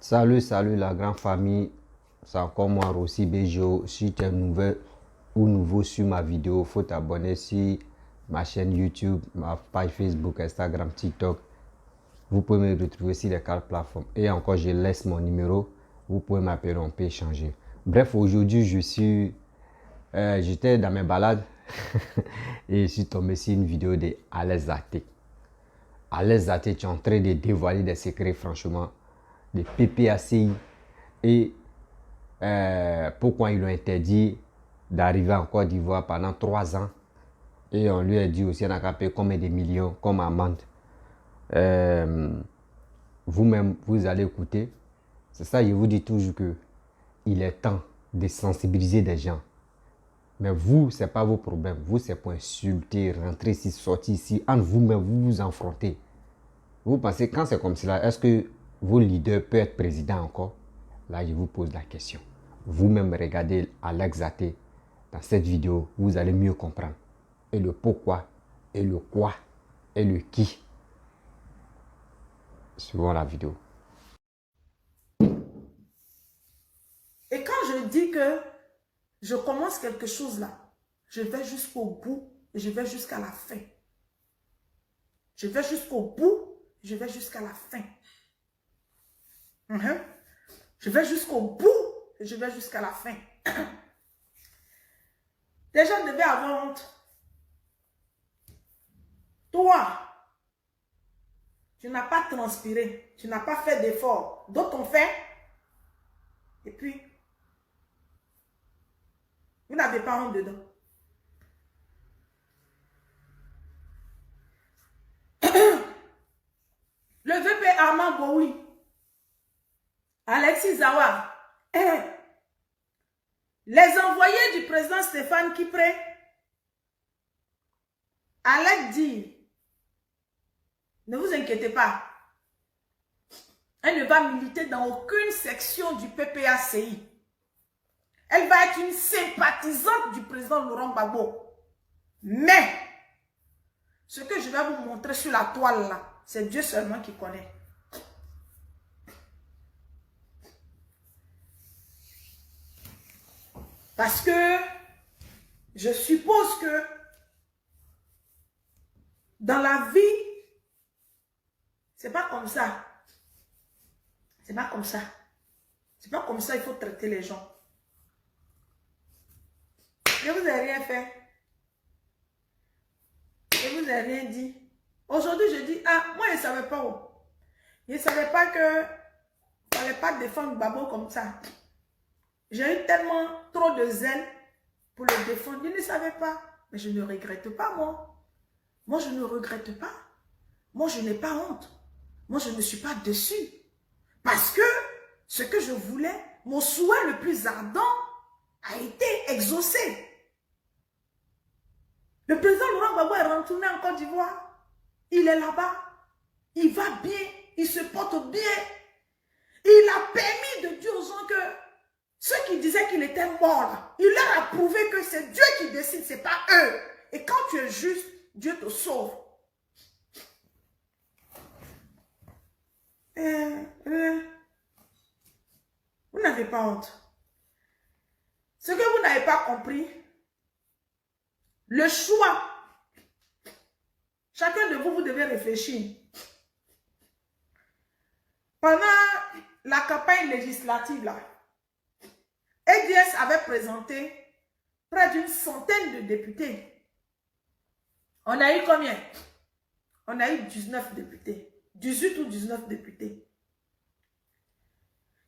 Salut la grande famille, c'est encore moi Rossi Bejo. Si tu es nouveau sur ma vidéo, faut t'abonner sur ma chaîne YouTube, ma page Facebook, Instagram, TikTok. Vous pouvez me retrouver sur les 4 plateformes. Et encore, je laisse mon numéro. Vous pouvez m'appeler, on peut échanger. Bref, aujourd'hui, j'étais dans mes balades et je suis tombé sur une vidéo de Alex Zaté. Alex Zaté, tu es en train de dévoiler des secrets, franchement, des PPACI et pourquoi ils l'ont interdit d'arriver en Côte d'Ivoire pendant 3 ans. Et on lui a dit aussi, on a payé combien de millions comme amende. Vous-même, vous allez écouter. C'est ça, je vous dis toujours que il est temps de sensibiliser des gens. Mais vous, ce n'est pas vos problèmes. Vous, c'est pour insulter, rentrer ici, sortir ici. Entre vous-même, vous vous affrontez. Vous pensez, quand c'est comme cela, est-ce que vos leaders peuvent être président encore? Là, je vous pose la question. Vous-même, regardez Alex Zaté dans cette vidéo, vous allez mieux comprendre. Et le pourquoi, et le quoi, et le qui. Suivons la vidéo. Et quand je dis que je commence quelque chose là, je vais jusqu'au bout et je vais jusqu'à la fin. Je vais jusqu'au bout, je vais jusqu'à la fin. Je vais jusqu'au bout et je vais jusqu'à la fin. Les gens devaient avoir honte. Toi, tu n'as pas transpiré, tu n'as pas fait d'effort. D'autres ont fait. Et puis, vous n'avez pas honte dedans. Le VP Armand Boui, Alexis Zawa, les envoyés du président Stéphane Kipré, Alex dit, ne vous inquiétez pas, elle ne va militer dans aucune section du PPACI. Elle va être une sympathisante du président Laurent Gbagbo. Mais, ce que je vais vous montrer sur la toile là, c'est Dieu seulement qui connaît. Parce que je suppose que dans la vie, c'est pas comme ça. C'est pas comme ça. C'est pas comme ça il faut traiter les gens. Je vous ai rien fait. Je vous ai rien dit. Aujourd'hui, je dis, ah, moi, je ne savais pas où. Je ne savais pas que il ne fallait pas défendre Gbagbo comme ça. J'ai eu tellement trop de zèle pour le défendre. Je ne savais pas. Mais je ne regrette pas, moi. Moi, je ne regrette pas. Moi, je n'ai pas honte. Moi, je ne suis pas déçue. Parce que ce que je voulais, mon souhait le plus ardent a été exaucé. Le président Laurent Gbagbo est retourné en Côte d'Ivoire. Il est là-bas. Il va bien. Il se porte bien. Il a permis de dire aux gens que ceux qui disaient qu'il était mort, là, il leur a prouvé que c'est Dieu qui décide, ce n'est pas eux. Et quand tu es juste, Dieu te sauve. Vous n'avez pas honte. Ce que vous n'avez pas compris, le choix, chacun de vous, vous devez réfléchir. Pendant la campagne législative, là, EDS avait présenté près d'une centaine de députés. On a eu combien? On a eu 19 députés. 18 ou 19 députés.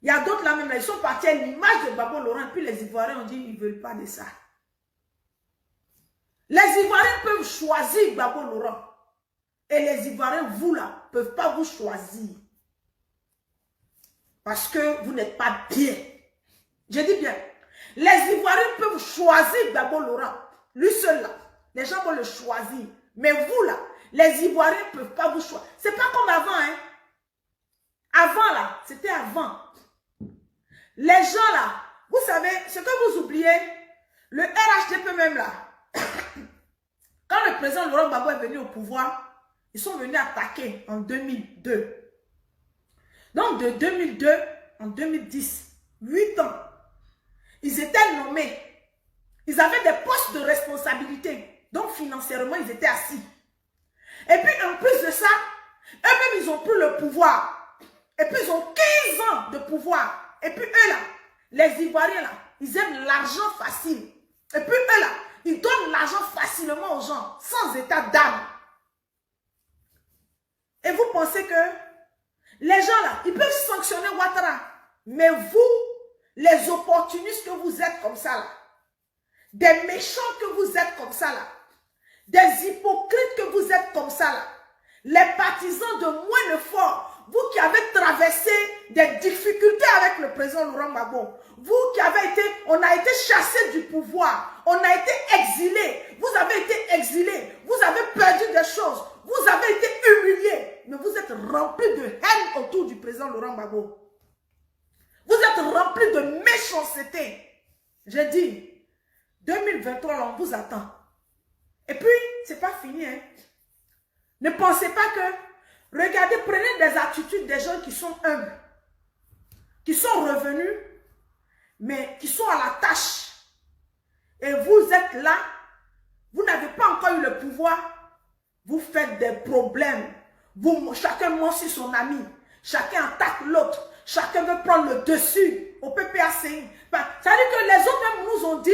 Il y a d'autres là même, là, ils sont partis à l'image de Gbagbo Laurent, puis les Ivoiriens ont dit ils ne veulent pas de ça. Les Ivoiriens peuvent choisir Gbagbo Laurent. Et les Ivoiriens, vous là, ne peuvent pas vous choisir. Parce que vous n'êtes pas bien. Je dis bien. Les Ivoiriens peuvent choisir Gbagbo Laurent. Lui seul là. Les gens vont le choisir. Mais vous là, les Ivoiriens ne peuvent pas vous choisir. C'est pas comme avant, hein. Avant là, c'était avant. Les gens là, vous savez, ce que vous oubliez, le RHDP même là, quand le président Laurent Gbagbo est venu au pouvoir, ils sont venus attaquer en 2002. Donc de 2002 en 2010, 8 ans, ils étaient nommés. Ils avaient des postes de responsabilité. Donc, financièrement, ils étaient assis. Et puis, en plus de ça, eux-mêmes, ils ont pris le pouvoir. Et puis, ils ont 15 ans de pouvoir. Et puis, eux, là, les Ivoiriens, là, ils aiment l'argent facile. Et puis, eux, là, ils donnent l'argent facilement aux gens, sans état d'âme. Et vous pensez que les gens, là, ils peuvent sanctionner Ouattara. Mais vous, les opportunistes que vous êtes comme ça, là, des méchants que vous êtes comme ça, là, des hypocrites que vous êtes comme ça, là, les partisans de moins de fort, vous qui avez traversé des difficultés avec le président Laurent Gbagbo, vous qui avez été, on a été chassés du pouvoir, on a été exilés, vous avez été exilés, vous avez perdu des choses, vous avez été humiliés, mais vous êtes remplis de haine autour du président Laurent Gbagbo. Vous êtes remplis de méchanceté. J'ai dit, 2023, là, on vous attend. Et puis, c'est pas fini. Hein. Ne pensez pas que, regardez, prenez des attitudes des gens qui sont humbles, qui sont revenus, mais qui sont à la tâche. Et vous êtes là, vous n'avez pas encore eu le pouvoir, vous faites des problèmes. Chacun ment sur son ami, chacun attaque l'autre, chacun veut prendre le dessus au PPACI. Ça veut dire que les autres même nous ont dit,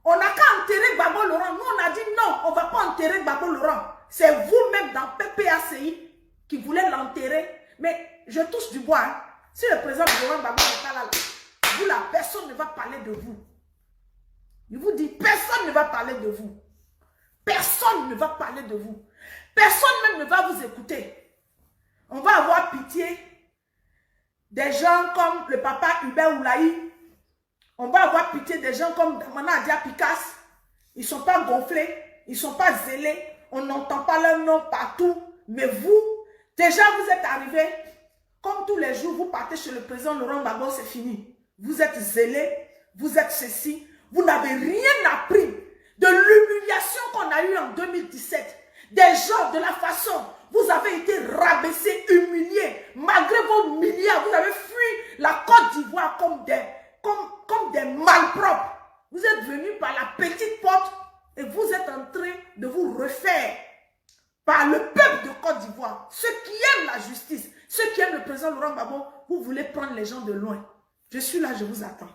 on n'a qu'à enterrer Gbagbo Laurent. Nous, on a dit non, on ne va pas enterrer Gbagbo Laurent. C'est vous-même dans PPACI qui voulez l'enterrer. Mais je touche du bois. Hein. Si le président Laurent Gbagbo n'est pas là, vous, là, personne ne va parler de vous. Je vous dis, personne ne va parler de vous. Personne ne va parler de vous. Personne même ne va vous écouter. On va avoir pitié des gens comme le papa Hubert Oulaï. On va avoir pitié des gens comme Damana Adia Picasse. Ils ne sont pas gonflés, ils ne sont pas zélés. On n'entend pas leur nom partout. Mais vous, déjà vous êtes arrivés, comme tous les jours, vous partez chez le président Laurent Gbagbo, c'est fini. Vous êtes zélés, vous êtes ceci. Vous n'avez rien appris de l'humiliation qu'on a eue en 2017. Des gens, de la façon, vous avez été rabaissés, humiliés. Malgré vos milliards, vous avez fui la Côte d'Ivoire comme des malpropres. Vous êtes venus par la petite porte et vous êtes en train de vous refaire par le peuple de Côte d'Ivoire. Ceux qui aiment la justice, ceux qui aiment le président Laurent Gbagbo, vous voulez prendre les gens de loin. Je suis là, je vous attends.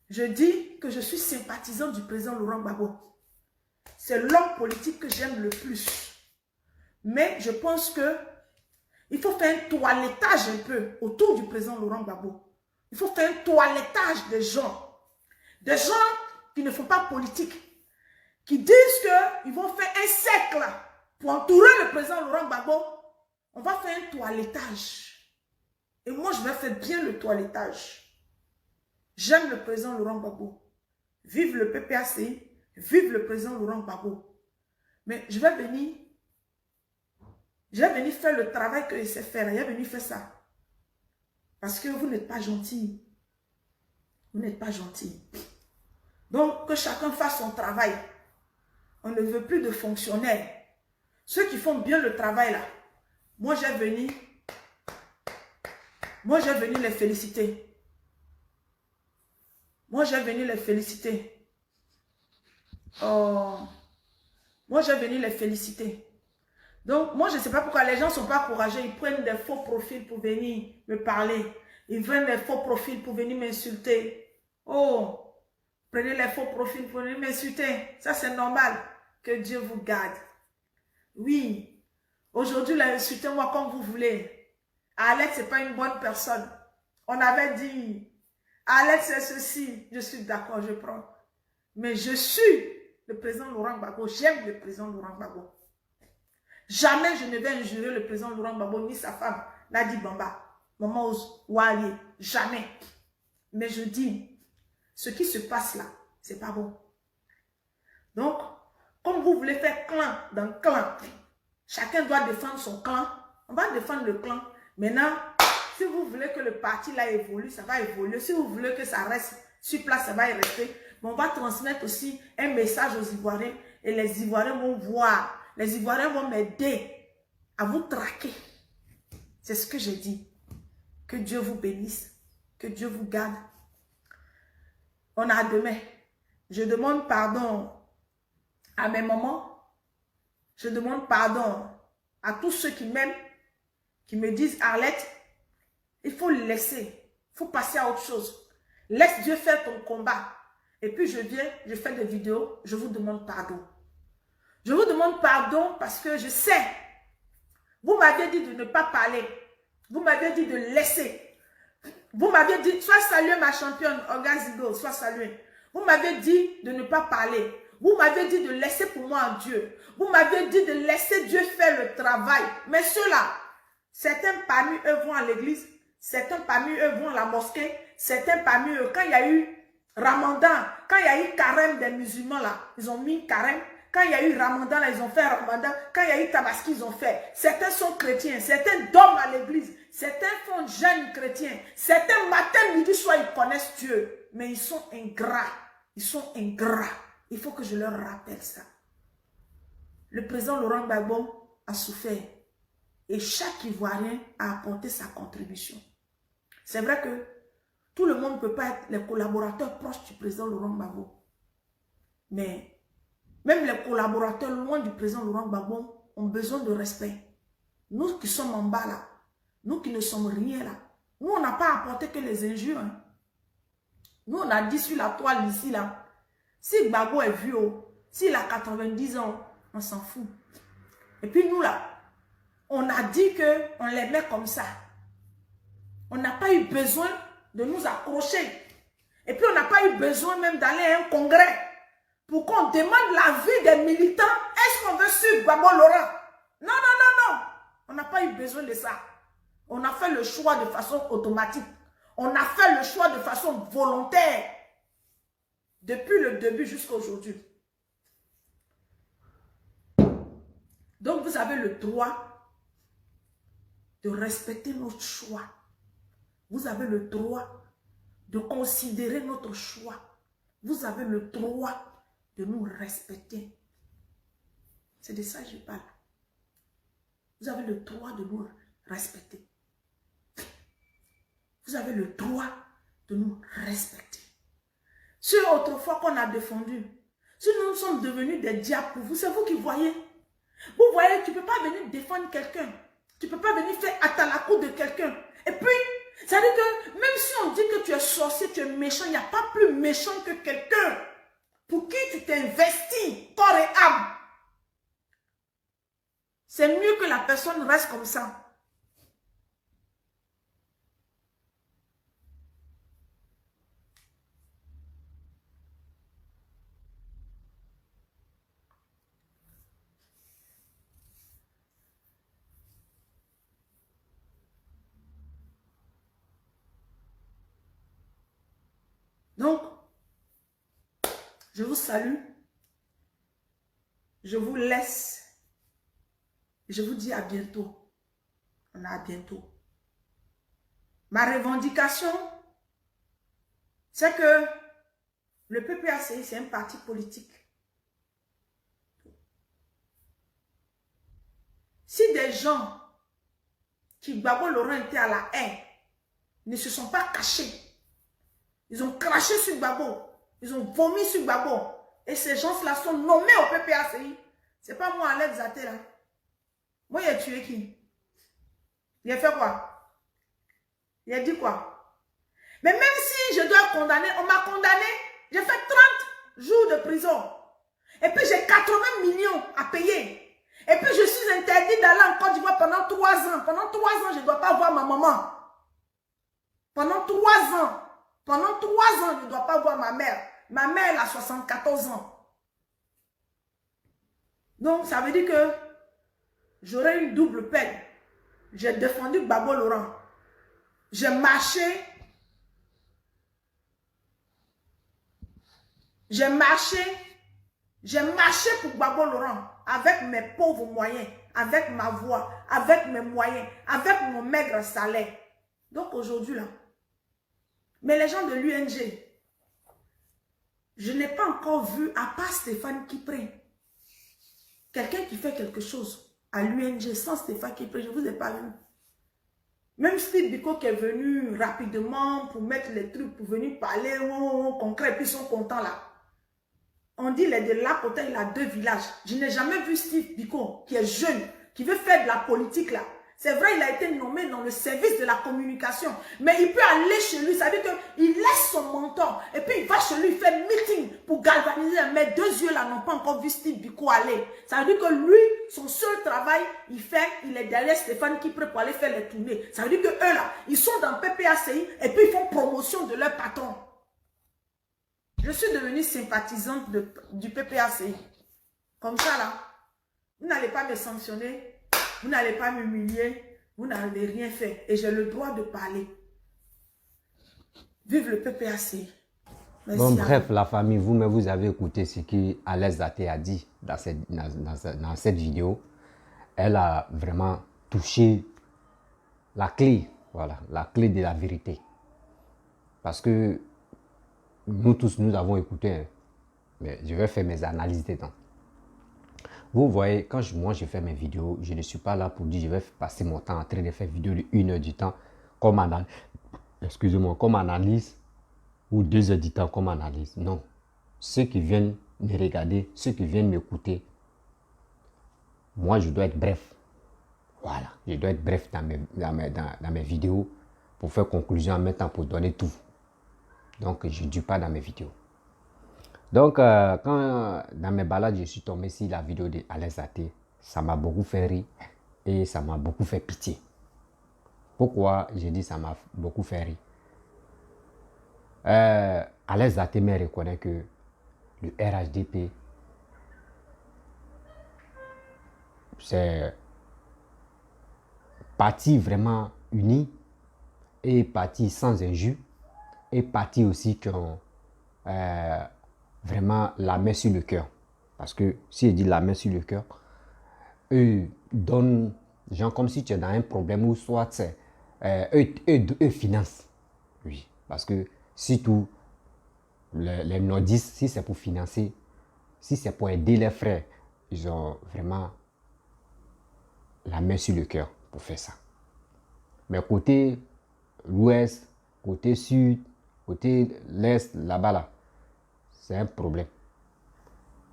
Je dis que je suis sympathisant du président Laurent Gbagbo. C'est l'homme politique que j'aime le plus. Mais je pense que il faut faire un toilettage un peu autour du président Laurent Gbagbo. Il faut faire un toilettage des gens. Des gens qui ne font pas politique. Qui disent qu'ils vont faire un cercle pour entourer le président Laurent Gbagbo. On va faire un toilettage. Et moi, je vais faire bien le toilettage. J'aime le président Laurent Gbagbo. Vive le PPACI. Vive le président Laurent Gbagbo. Mais je vais venir faire le travail que je sais faire. Je vais venir faire ça. Parce que vous n'êtes pas gentil. Vous n'êtes pas gentil. Donc, que chacun fasse son travail. On ne veut plus de fonctionnaires. Ceux qui font bien le travail là, moi j'ai venu les féliciter. Moi j'ai venu les féliciter. Oh, moi j'ai venu les féliciter. Donc, moi, je ne sais pas pourquoi les gens ne sont pas courageux. Ils prennent des faux profils pour venir me parler. Ils prennent des faux profils pour venir m'insulter. Oh, prenez les faux profils pour venir m'insulter. Ça, c'est normal. Que Dieu vous garde. Oui, aujourd'hui, insultez-moi comme vous voulez. Alex, ce n'est pas une bonne personne. On avait dit, Alex, c'est ceci. Je suis d'accord, je prends. Mais je suis le président Laurent Gbagbo. J'aime le président Laurent Gbagbo. Jamais je ne vais injurer le président Laurent Gbagbo ni sa femme, Nadi Bamba, Maman Ouali. Jamais. Mais je dis, ce qui se passe là, c'est pas bon. Donc, comme vous voulez faire clan dans le clan, chacun doit défendre son clan. On va défendre le clan. Maintenant, si vous voulez que le parti là évolue, ça va évoluer. Si vous voulez que ça reste sur place, ça va y rester. Mais on va transmettre aussi un message aux Ivoiriens et les Ivoiriens vont voir. Les Ivoiriens vont m'aider à vous traquer. C'est ce que j'ai dit. Que Dieu vous bénisse. Que Dieu vous garde. On a demain. Je demande pardon à mes mamans. Je demande pardon à tous ceux qui m'aiment, qui me disent Arlette, il faut le laisser. Il faut passer à autre chose. Laisse Dieu faire ton combat. Et puis je viens, je fais des vidéos, je vous demande pardon. Je vous demande pardon parce que je sais. Vous m'avez dit de ne pas parler. Vous m'avez dit de laisser. Vous m'avez dit, sois salué ma championne, Olga Zigo, sois salué. Vous m'avez dit de ne pas parler. Vous m'avez dit de laisser pour moi en Dieu. Vous m'avez dit de laisser Dieu faire le travail. Mais ceux-là, certains parmi eux vont à l'église, certains parmi eux vont à la mosquée, certains parmi eux, quand il y a eu Ramadan, quand il y a eu carême des musulmans là, ils ont mis carême. Quand il y a eu Ramadan là, ils ont fait Ramadan. Quand il y a eu Tabaski, ils ont fait. Certains sont chrétiens, certains dorment à l'église, certains font jeûne chrétien, certains matin, midi, soir, ils connaissent Dieu. Mais ils sont ingrats. Ils sont ingrats. Il faut que je leur rappelle ça. Le président Laurent Gbagbo a souffert. Et chaque Ivoirien a apporté sa contribution. C'est vrai que tout le monde ne peut pas être les collaborateurs proches du président Laurent Gbagbo. Mais même les collaborateurs loin du président Laurent Gbagbo ont besoin de respect. Nous qui sommes en bas là, nous qui ne sommes rien là, nous on n'a pas apporté que les injures. Hein. Nous on a dit sur la toile ici là, si Gbagbo est vieux, s'il a 90 ans, on s'en fout. Et puis nous là, on a dit qu'on les met comme ça. On n'a pas eu besoin de nous accrocher. Et puis on n'a pas eu besoin même d'aller à un congrès pour qu'on demande l'avis des militants. Est-ce qu'on veut suivre Gbagbo Laurent? Non, non, non, non. On n'a pas eu besoin de ça. On a fait le choix de façon automatique. On a fait le choix de façon volontaire. Depuis le début jusqu'à aujourd'hui. Donc vous avez le droit de respecter notre choix. Vous avez le droit de considérer notre choix. Vous avez le droit de nous respecter. C'est de ça que je parle. Vous avez le droit de nous respecter. Vous avez le droit de nous respecter. Ceux autrefois qu'on a défendus, si nous sommes devenus des diables pour vous, c'est vous qui voyez. Vous voyez, tu ne peux pas venir défendre quelqu'un. Tu ne peux pas venir faire atalakou de quelqu'un. Et puis, ça veut dire que même si on dit que tu es sorcier, tu es méchant, il n'y a pas plus méchant que quelqu'un pour qui tu t'investis corps et âme. C'est mieux que la personne reste comme ça. Donc, je vous salue. Je vous laisse. Je vous dis à bientôt. On a à bientôt. Ma revendication, c'est que le PPACI, c'est un parti politique. Si des gens qui, Gbagbo Laurent était à la haie, ne se sont pas cachés, ils ont craché sur Gbagbo, ils ont vomi sur Gbagbo, et ces gens-là sont nommés au PPACI. Ce n'est pas moi, Alex Zaté, là. Moi, il a tué qui? Il a fait quoi? Il a dit quoi? Mais même si je dois condamner, on m'a condamné, j'ai fait 30 jours de prison. Et puis j'ai 80 millions à payer. Et puis je suis interdit d'aller en Côte d'Ivoire pendant 3 ans. Pendant 3 ans, je ne dois pas voir ma maman. Pendant 3 ans. Pendant 3 ans, je ne dois pas voir ma mère. Ma mère, elle a 74 ans. Donc, ça veut dire que j'aurai une double peine. J'ai défendu Gbagbo Laurent. J'ai marché. J'ai marché pour Gbagbo Laurent avec mes pauvres moyens, avec ma voix, avec mes moyens, avec mon maigre salaire. Donc aujourd'hui là, mais les gens de l'UNG, je n'ai pas encore vu, à part Stéphane Kipré, quelqu'un qui fait quelque chose à l'UNG sans Stéphane Kipré, je ne vous ai pas vu. Même Steve Biko qui est venu rapidement pour mettre les trucs, pour venir parler concret, puis ils sont contents là. On dit, il est de là, côté, il a 2 villages. Je n'ai jamais vu Steve Biko, qui est jeune, qui veut faire de la politique là. C'est vrai, il a été nommé dans le service de la communication. Mais il peut aller chez lui. Ça veut dire qu'il laisse son mentor. Et puis il va chez lui, il fait meeting pour galvaniser. Mais 2 yeux là n'ont pas encore vu Steve Biko aller. Ça veut dire que lui, son seul travail, il est derrière Stéphane qui prépare aller faire les tournées. Ça veut dire que eux là, ils sont dans PPACI et puis ils font promotion de leur patron. Je suis devenue sympathisante du PPACI. Comme ça là, vous n'allez pas me sanctionner. Vous n'allez pas m'humilier, vous n'allez rien faire. Et j'ai le droit de parler. Vive le PPACI. Merci. Bon, bref, la famille, vous-même, vous avez écouté ce qu'Alain Zaté a dit dans cette vidéo. Elle a vraiment touché la clé, voilà, la clé de la vérité. Parce que nous tous, nous avons écouté, hein, mais je vais faire mes analyses dedans. Vous voyez, quand moi je fais mes vidéos, je ne suis pas là pour dire je vais passer mon temps en train de faire vidéo de 1 heure du temps comme analyse, excusez-moi, comme analyse ou 2 heures du temps comme analyse. Non. Ceux qui viennent me regarder, ceux qui viennent m'écouter, moi je dois être bref. Voilà, je dois être bref dans mes vidéos pour faire conclusion en même temps pour donner tout. Donc je ne dis pas dans mes vidéos. Donc, quand dans mes balades, je suis tombé sur la vidéo d'Alain Zaté, ça m'a beaucoup fait rire et ça m'a beaucoup fait pitié. Pourquoi j'ai dit ça m'a beaucoup fait rire? Alain Zaté me reconnaît que le RHDP, c'est parti vraiment uni et parti sans injure et parti aussi qui ont vraiment la main sur le cœur. Parce que si je dis la main sur le cœur, eux donnent, genre comme si tu es dans un problème ou soit eux financent. Oui, parce que si tout, les nordistes, si c'est pour financer, si c'est pour aider les frères, ils ont vraiment la main sur le cœur pour faire ça. Mais côté l'ouest, côté sud, côté l'est, là-bas, là, c'est un problème.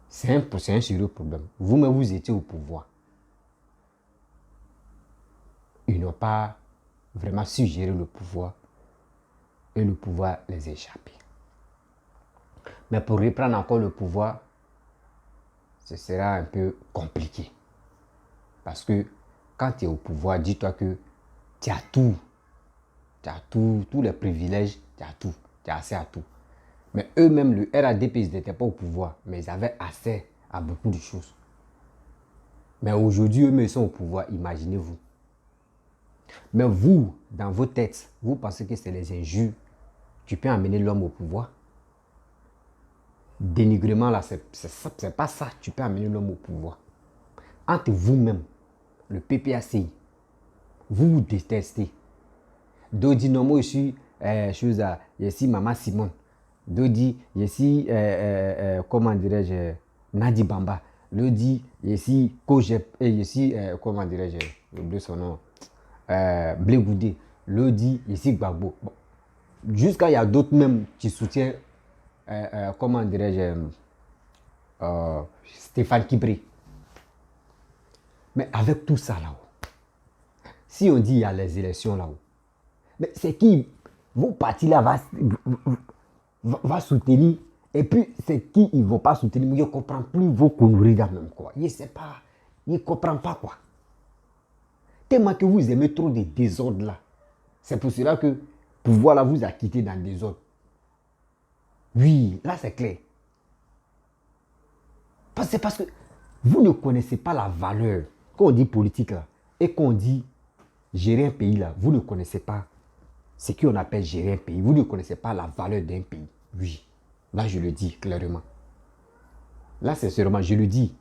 C'est un sérieux problème. Vous-même, vous étiez au pouvoir. Ils n'ont pas vraiment su gérer le pouvoir. Et le pouvoir les a échappés. Mais pour reprendre encore le pouvoir, ce sera un peu compliqué. Parce que quand tu es au pouvoir, dis-toi que tu as tout. Tu as tout, tous les privilèges, tu as tout. Tu as accès à tout. Mais eux-mêmes, le RADP, ils n'étaient pas au pouvoir, mais ils avaient accès à beaucoup de choses. Mais aujourd'hui, eux-mêmes, ils sont au pouvoir, imaginez-vous. Mais vous, dans vos têtes, vous pensez que c'est les injures. Tu peux amener l'homme au pouvoir. Dénigrement, là, c'est pas ça. Tu peux amener l'homme au pouvoir. Entre vous-même, le PPACI, vous vous détestez. Dodi Nomo, je suis chose à ici, Maman Simone. Dodi, ici, comment dirais-je, Nadi Bamba. Lodi, ici, Kojep, et ici, comment dirais-je, j'ai oublié son nom, Blé Goudé. Lodi, ici, Gbagbo. Bon. Jusqu'à il y a d'autres même qui soutiennent, comment dirais-je, Stéphane Kibré. Mais avec tout ça là-haut, si on dit il y a les élections là-haut, mais c'est qui, vos partis là va soutenir, et puis c'est qui ils ne vont pas soutenir, mais ils ne comprennent plus vos conneries là même quoi. Ils ne comprennent pas quoi. Tellement que vous aimez trop des désordres là. C'est pour cela que pouvoir là vous a quitté dans le désordre. Oui, là c'est clair. C'est parce que vous ne connaissez pas la valeur. Quand on dit politique là, et qu'on dit gérer un pays là, vous ne connaissez pas ce qu'on appelle gérer un pays. Vous ne connaissez pas la valeur d'un pays. Oui, là je le dis clairement. Là sincèrement, je le dis.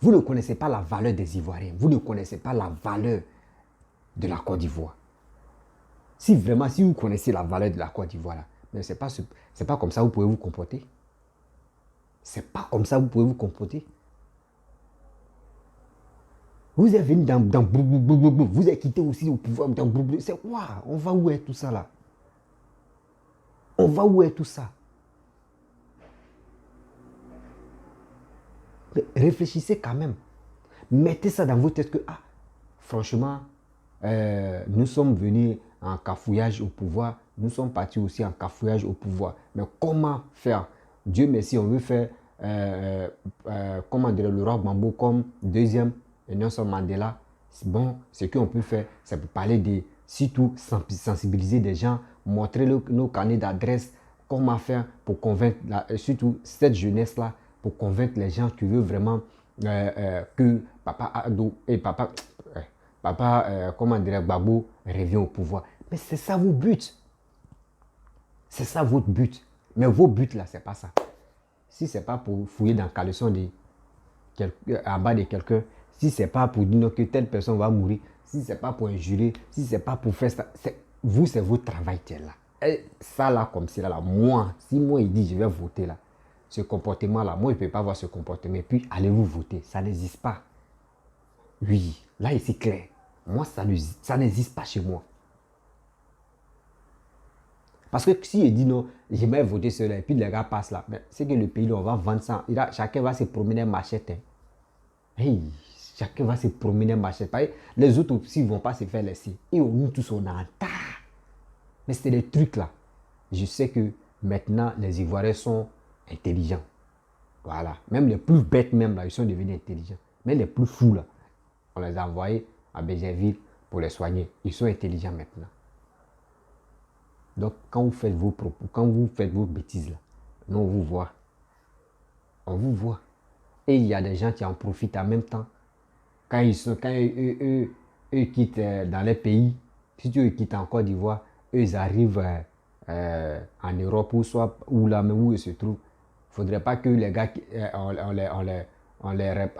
Vous ne connaissez pas la valeur des Ivoiriens. Vous ne connaissez pas la valeur de la Côte d'Ivoire. Si vraiment, si vous connaissez la valeur de la Côte d'Ivoire là, mais c'est pas comme ça que vous pouvez vous comporter. C'est pas comme ça que vous pouvez vous comporter. Vous êtes venu dans vous êtes quitté aussi au pouvoir dans c'est quoi? On va où est tout ça là? On va où est tout ça? Réfléchissez quand même. Mettez ça dans vos têtes que, franchement, nous sommes venus en cafouillage au pouvoir. Nous sommes partis aussi en cafouillage au pouvoir. Mais comment faire? Dieu merci, on veut faire, comment dire, le roi Gbagbo comme deuxième et Nelson Mandela. C'est bon, ce qu'on peut faire, c'est pour parler de, surtout, sensibiliser des gens, montrer nos carnets d'adresse, comment faire pour convaincre, surtout cette jeunesse-là, pour convaincre les gens qui veulent vraiment que Papa Ado et comment dirais Gbagbo revient au pouvoir. Mais c'est ça vos buts. C'est ça votre but. Mais vos buts là, c'est pas ça. Si c'est pas pour fouiller dans le caleçon en bas de quelqu'un, si c'est pas pour dire que telle personne va mourir, si c'est pas pour injurer, si c'est pas pour faire ça, vous, c'est votre travail qui est là. Et ça là, comme c'est là, moi, si moi il dit je vais voter là, ce comportement là, moi je ne peux pas avoir ce comportement, et puis allez-vous voter, ça n'existe pas. Oui, là c'est clair. Moi, ça n'existe pas chez moi. Parce que si il dit non, j'aimerais voter cela, et puis les gars passent là, c'est que le pays, là, on va vendre ça. Chacun va se promener machette. Hein. Hey, chacun va se promener machette. Les autres aussi ne vont pas se faire laisser. Et nous tous, on est en tas. Mais c'est des trucs là. Je sais que maintenant, les Ivoiriens sont intelligents. Voilà. Même les plus bêtes, même là, ils sont devenus intelligents. Mais les plus fous là, on les a envoyés à Bézéville pour les soigner. Ils sont intelligents maintenant. Donc, quand vous faites vos propos, quand vous faites vos bêtises là, nous on vous voit. On vous voit. Et il y a des gens qui en profitent en même temps. Quand eux quittent dans les pays, si eux quittent en Côte d'Ivoire, eux ils arrivent en Europe ou là même où ils se trouvent. Il ne faudrait pas que les gars, on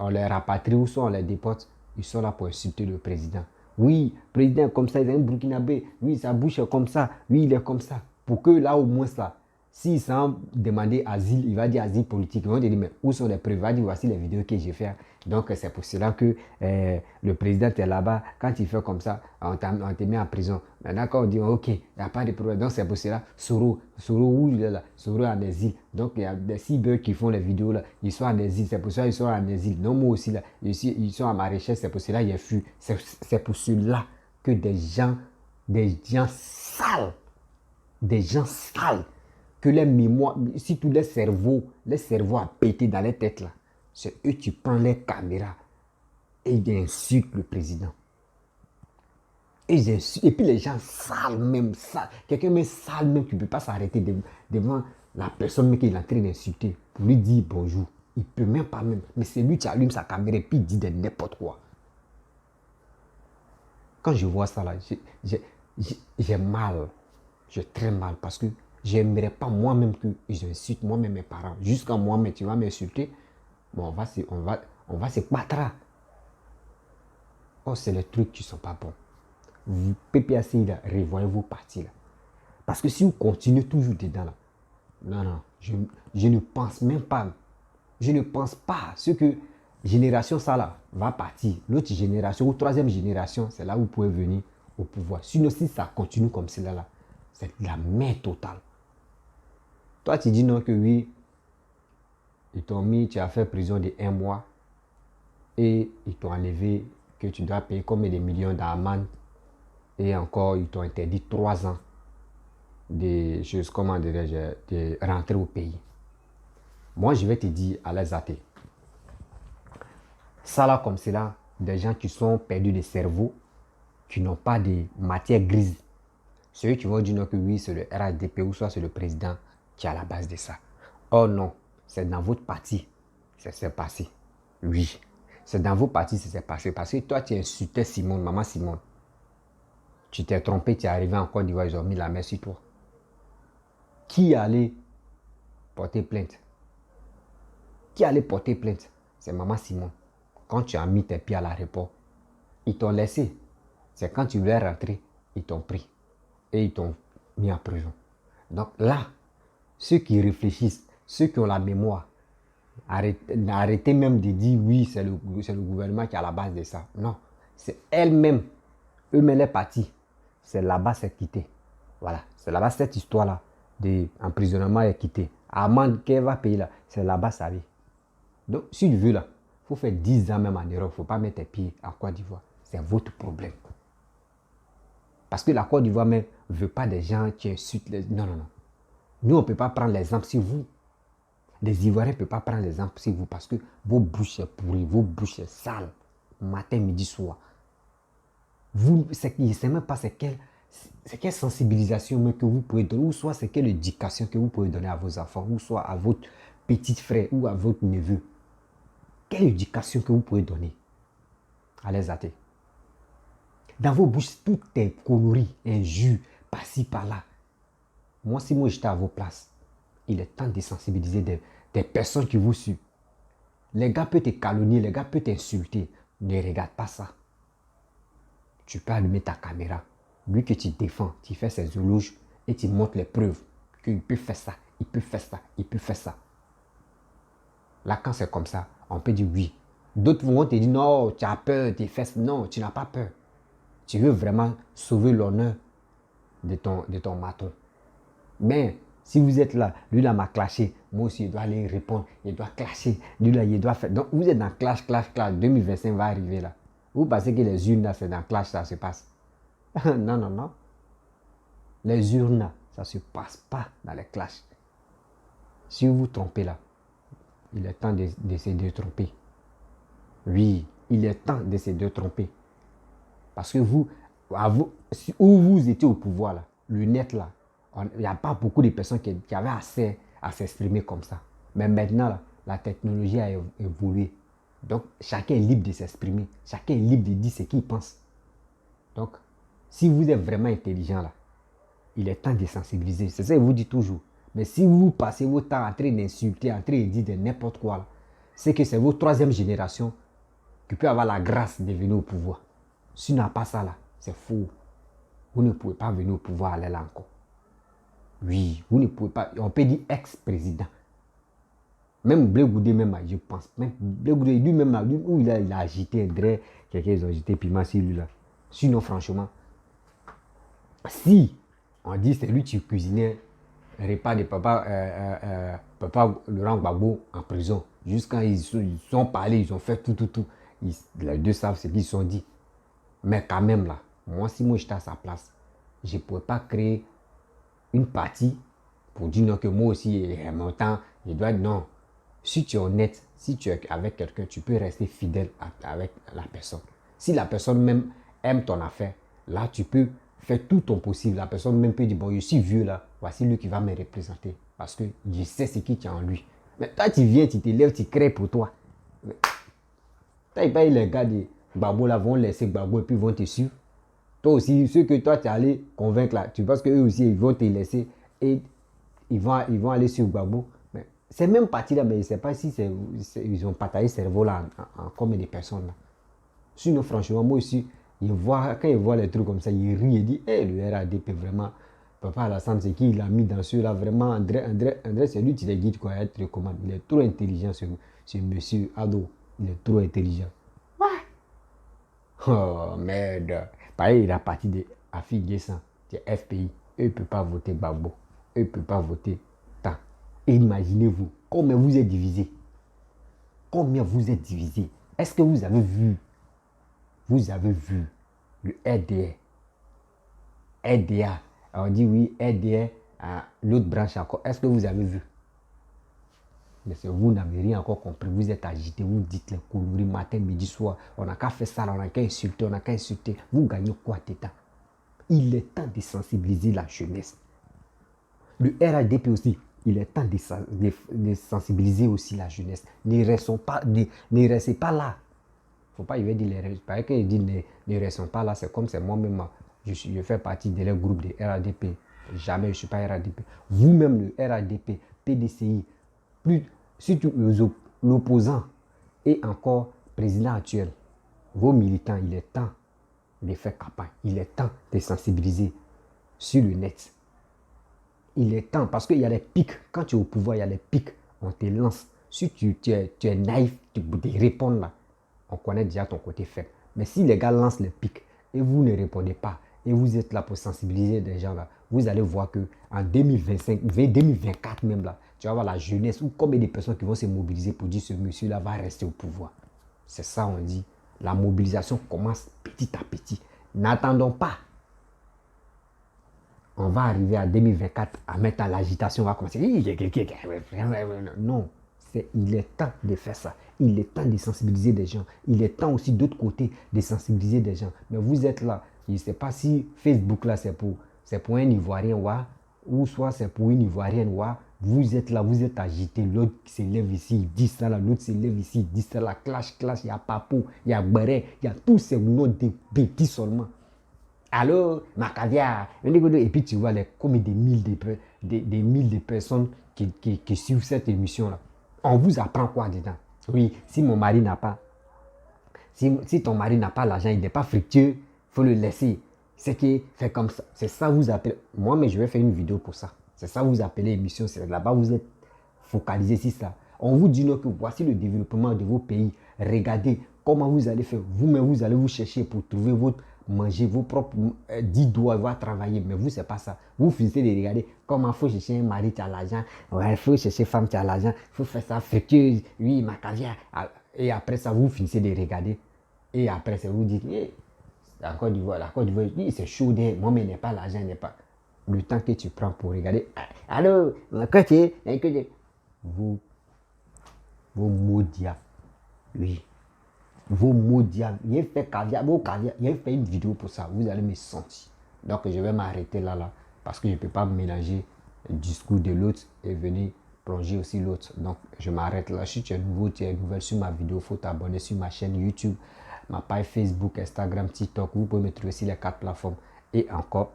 les rapatrie ou soit on les déporte. Ils sont là pour insulter le président. Oui, président comme ça, il est un Burkinabé. Oui, sa bouche est comme ça. Oui, il est comme ça. Pour que là, au moins, ça, s'il s'en demander asile, il va dire asile politique. Ils vont dire, mais où sont les preuves? Il va dire, voici les vidéos que j'ai fait. Donc, c'est pour cela que le président est là-bas. Quand il fait comme ça, on te met en prison. Maintenant, quand on dit, ok, il n'y a pas de problème. Donc, c'est pour cela, Soro, où il est là? Soro en exil. Donc, il y a des cyber qui font les vidéos là. Ils sont en exil. C'est pour ça qu'ils sont en exil. Non, moi aussi, là. Ils sont à ma recherche. C'est pour cela qu'il y a fui. C'est pour cela que des gens sales, que les mémoires, si tous les cerveaux à péter dans les têtes là, c'est eux qui prennent les caméras et ils insultent le président. Et puis les gens sales même, sales. Quelqu'un même sale même qui ne peut pas s'arrêter devant la personne qui est en train d'insulter pour lui dire bonjour. Il ne peut même pas même. Mais c'est lui qui allume sa caméra et puis il dit de n'importe quoi. Quand je vois ça là, j'ai mal. J'ai très mal parce que j'aimerais pas moi-même que j'insulte moi-même mes parents. Jusqu'à moi-même, tu vas m'insulter. Bon, on va se battre. Oh, c'est les trucs qui ne sont pas bons. Vous, PPAC, là, revoyez vos partis là. Parce que si vous continuez toujours dedans là, non, je ne pense même pas. Je ne pense pas. Ce que génération ça là va partir. L'autre génération ou troisième génération, c'est là où vous pouvez venir au pouvoir. Sinon, si ça continue comme cela là, c'est la merde totale. Toi, tu dis non que oui, ils t'ont mis, tu as fait prison de 1 mois et ils t'ont enlevé que tu dois payer combien de millions d'amende et encore ils t'ont interdit 3 ans de choses, comment dirais-je, de rentrer au pays. Moi, je vais te dire à les athées. Ça là comme cela, des gens qui sont perdus de cerveau, qui n'ont pas de matière grise. Ceux qui vont dire non que oui, c'est le RHDP ou soit c'est le président qui est à la base de ça. Oh non, c'est dans votre parti que ça s'est passé. Oui, c'est dans vos partis que ça s'est passé. Parce que toi, tu insultais Simone, maman Simone. Tu t'es trompé, tu es arrivé en Côte d'Ivoire, ils ont mis la main sur toi. Qui allait porter plainte? Qui allait porter plainte? C'est maman Simone. Quand tu as mis tes pieds à l'aéroport, ils t'ont laissé. C'est quand tu voulais rentrer, ils t'ont pris. Et ils t'ont mis en prison. Donc là, ceux qui réfléchissent, ceux qui ont la mémoire, Arrêtez même de dire oui, c'est le gouvernement qui est à la base de ça. Non, c'est elle-même, eux-mêmes les partis. C'est là-bas, c'est quitté. Voilà, c'est là-bas, cette histoire-là d'emprisonnement est quittée. Amende qu'elle va payer là, c'est là-bas, ça vient. Donc, si tu veux là, il faut faire 10 ans même en Europe, il ne faut pas mettre tes pieds en Côte d'Ivoire. C'est votre problème. Parce que la Côte d'Ivoire même ne veut pas des gens qui insultent les... Non, non, non. Nous, on ne peut pas prendre l'exemple sur vous. Les Ivoiriens ne peuvent pas prendre l'exemple sur vous parce que vos bouches sont pourries, vos bouches sont sales, matin, midi, soir. Vous, je ne sais même pas c'est quelle sensibilisation que vous pouvez donner, ou soit c'est quelle éducation que vous pouvez donner à vos enfants, ou soit à votre petit frère ou à votre neveu. Quelle éducation que vous pouvez donner à les athées? Dans vos bouches, tout est coloris, injures, par-ci, par-là. Moi, si moi j'étais à vos places, il est temps de sensibiliser des personnes qui vous suivent. Les gars peuvent te calomnier, les gars peuvent t'insulter. Ne regarde pas ça. Tu peux allumer ta caméra. Lui que tu défends, tu fais ses éloges et tu montres les preuves qu'il peut faire ça, il peut faire ça, il peut faire ça. Là, quand c'est comme ça, on peut dire oui. D'autres vont te dire non, tu as peur, tu fais ça. Non, tu n'as pas peur. Tu veux vraiment sauver l'honneur de ton maton. Mais si vous êtes là, lui là m'a clashé, moi aussi il doit aller répondre, il doit clasher, lui là il doit faire. Donc vous êtes dans clash, 2025 va arriver là. Vous pensez que les urnes là c'est dans clash ça se passe? Non, non, non. Les urnes là, ça ne se passe pas dans les clashs. Si vous vous trompez là, il est temps d'essayer de tromper. Oui, il est temps d'essayer de tromper. Parce que où vous étiez au pouvoir là, le net là, il n'y a pas beaucoup de personnes qui avaient accès à s'exprimer comme ça. Mais maintenant, là, la technologie a évolué. Donc, chacun est libre de s'exprimer. Chacun est libre de dire ce qu'il pense. Donc, si vous êtes vraiment intelligent, là, il est temps de sensibiliser. C'est ça que je vous dis toujours. Mais si vous passez votre temps en train d'insulter, en train de dire de n'importe quoi, c'est que c'est votre troisième génération qui peut avoir la grâce de venir au pouvoir. Si vous n'avez pas ça là, c'est faux. Vous ne pouvez pas venir au pouvoir aller là encore. Oui, vous ne pouvez pas. On peut dire ex-président. Même Blé Goudé, même, je pense. Même Blé Goudé, lui-même, là, où il a agité un dré, quelqu'un, ils ont agité piment sur lui là. Sinon, franchement, si on dit c'est lui qui cuisinait le repas de papa Laurent Gbagbo en prison, jusqu'à ils sont parlé, ils ont fait tout. Les deux savent ce qu'ils se sont dit. Mais quand même là, moi, si moi j'étais à sa place, je ne pourrais pas créer une partie pour dire non que moi aussi, en mon temps, je dois dire non. Si tu es honnête, si tu es avec quelqu'un, tu peux rester fidèle avec la personne. Si la personne même aime ton affaire, là tu peux faire tout ton possible. La personne même peut dire bon, je suis vieux là, voici lui qui va me représenter parce que je sais ce qu'il y a en lui. Mais toi tu viens, tu te lèves, tu crées pour toi. Tu pas les gars de Gbagbo là vont laisser Gbagbo et puis vont te suivre. Toi aussi, ceux que toi tu es allé convaincre là, tu penses qu'eux aussi ils vont te laisser et ils vont aller sur Gbagbo. Mais c'est même parti là, mais je ne sais pas si ils ont partagé ce cerveau là en combien de personnes là. Sinon, franchement, moi aussi, quand ils voient les trucs comme ça, ils rient et disent hey, le RADP vraiment, Papa Alassane, c'est qui il a mis dans ceux-là, vraiment, André, c'est lui qui les guide quoi, à être recommandé. Il est trop intelligent, ce monsieur Ado. Il est trop intelligent. Ouais. Oh, merde. Pareil, il a parti de Afi Guessan, de FPI. Eux ne peuvent pas voter Gbagbo. Eux ne peuvent pas voter Tant. Et imaginez-vous, combien vous êtes divisés. Combien vous êtes divisés. Est-ce que vous avez vu le RDR. RDA. On dit oui, RDR, l'autre branche encore. Est-ce que vous avez vu? Mais vous n'avez rien encore compris. Vous êtes agité, vous dites les coloris matin, midi, soir. On n'a qu'à faire ça, on n'a qu'à insulter, on n'a qu'à insulter. Vous gagnez quoi, Teta? Il est temps de sensibiliser la jeunesse. Le RADP aussi, il est temps de sensibiliser aussi la jeunesse. Ne restez pas là. Faut pas, il va dire pareil qu'il dit ne restons pas là, c'est comme c'est moi-même, je fais partie de leur groupe de RADP. Jamais je ne suis pas RADP. Vous-même, le RADP, PDCI, surtout l'opposant et encore président actuel, vos militants, il est temps de faire campagne. Il est temps de sensibiliser sur le net. Il est temps, parce qu'il y a les pics. Quand tu es au pouvoir, il y a les pics. On te lance. Si tu es naïf de répondre là, on connaît déjà ton côté faible. Mais si les gars lancent le pic et vous ne répondez pas, et vous êtes là pour sensibiliser des gens là, vous allez voir que en 2025, 2024 même là, tu vas voir la jeunesse ou combien de personnes qui vont se mobiliser pour dire ce monsieur-là va rester au pouvoir. C'est ça on dit. La mobilisation commence petit à petit. N'attendons pas. On va arriver à 2024 à mettre à l'agitation, on va commencer. Non, il est temps de faire ça. Il est temps de sensibiliser des gens. Il est temps aussi d'autre côté de sensibiliser des gens. Mais vous êtes là. Je ne sais pas si Facebook là c'est pour un Ivoirien ou soit c'est pour une Ivoirienne. Vous êtes là, vous êtes agité. L'autre se lève ici, il dit ça là. L'autre se lève ici, il dit ça là. Clash, il y a Papou, il y a Béré, il y a tous ces noms de petits seulement. Alors, ma caviar, et puis tu vois comme des milliers de personnes qui suivent cette émission-là. On vous apprend quoi dedans? Oui, si mon mari n'a pas, si ton mari n'a pas l'argent, il n'est pas fructueux, il faut le laisser. C'est qui fait comme ça. C'est ça vous appelez. Moi, mais je vais faire une vidéo pour ça. C'est ça vous appelez émission. C'est là-bas vous êtes focalisé sur ça. On vous dit que voici le développement de vos pays. Regardez comment vous allez faire. Vous-même, vous allez vous chercher pour trouver votre manger, vos propres 10 doigts, va travailler. Mais vous, c'est pas ça. Vous finissez de regarder comment il faut chercher un mari, tu as l'argent. Ouais, il faut chercher femme, tu as l'argent. Il faut faire ça fructueuse. Oui, ma caviar. Et après ça, vous finissez de regarder. Et après ça, vous dites, hey, la Côte d'Ivoire, c'est chaud. Moi, mais n'est pas l'argent, n'est pas. Le temps que tu prends pour regarder. Alors, vos maudits. Oui. Vos mots diables. Il fait caviar, il fait une vidéo pour ça. Vous allez me sentir. Donc je vais m'arrêter là parce que je ne peux pas mélanger le discours de l'autre et venir plonger aussi l'autre. Donc je m'arrête là. Si tu es nouveau, tu es nouvelle sur ma vidéo, il faut t'abonner sur ma chaîne YouTube, ma page Facebook, Instagram, TikTok. Vous pouvez me trouver sur les 4 plateformes. Et encore,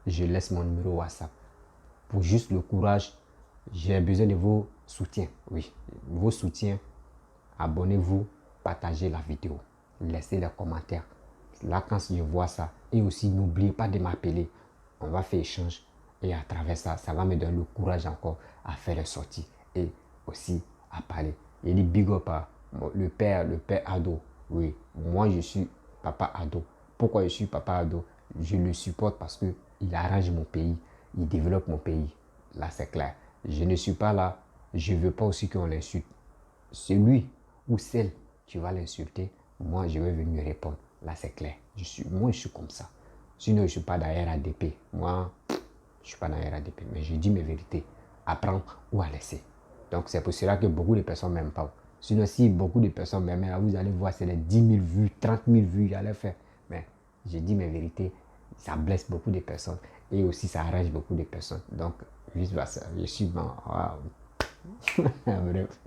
je laisse mon numéro WhatsApp. Pour juste le courage, j'ai besoin de vos soutiens. Oui, vos soutiens. Abonnez-vous. Partagez la vidéo, laissez les commentaires. Là, quand je vois ça, et aussi n'oubliez pas de m'appeler. On va faire échange et à travers ça, ça va me donner le courage encore à faire les sorties et aussi à parler. Il dit big up à le père Ado. Oui, moi je suis papa Ado. Pourquoi je suis papa Ado? Je le supporte parce qu'il arrange mon pays, il développe mon pays. Là, c'est clair. Je ne suis pas là, je ne veux pas aussi qu'on l'insulte. C'est lui ou celle tu vas l'insulter, moi je vais venir répondre. Là c'est clair. Moi je suis comme ça. Sinon je ne suis pas dans RADP. Moi, je ne suis pas dans RADP. Mais je dis mes vérités. Apprendre ou à laisser. Donc c'est pour cela que beaucoup de personnes ne m'aiment pas. Sinon si beaucoup de personnes m'aiment, là vous allez voir c'est les 10 000 vues, 30 000 vues, j'allais faire. Mais je dis mes vérités. Ça blesse beaucoup de personnes. Et aussi ça arrange beaucoup de personnes. Donc vice versa. Je suis bon. Wow. Bref.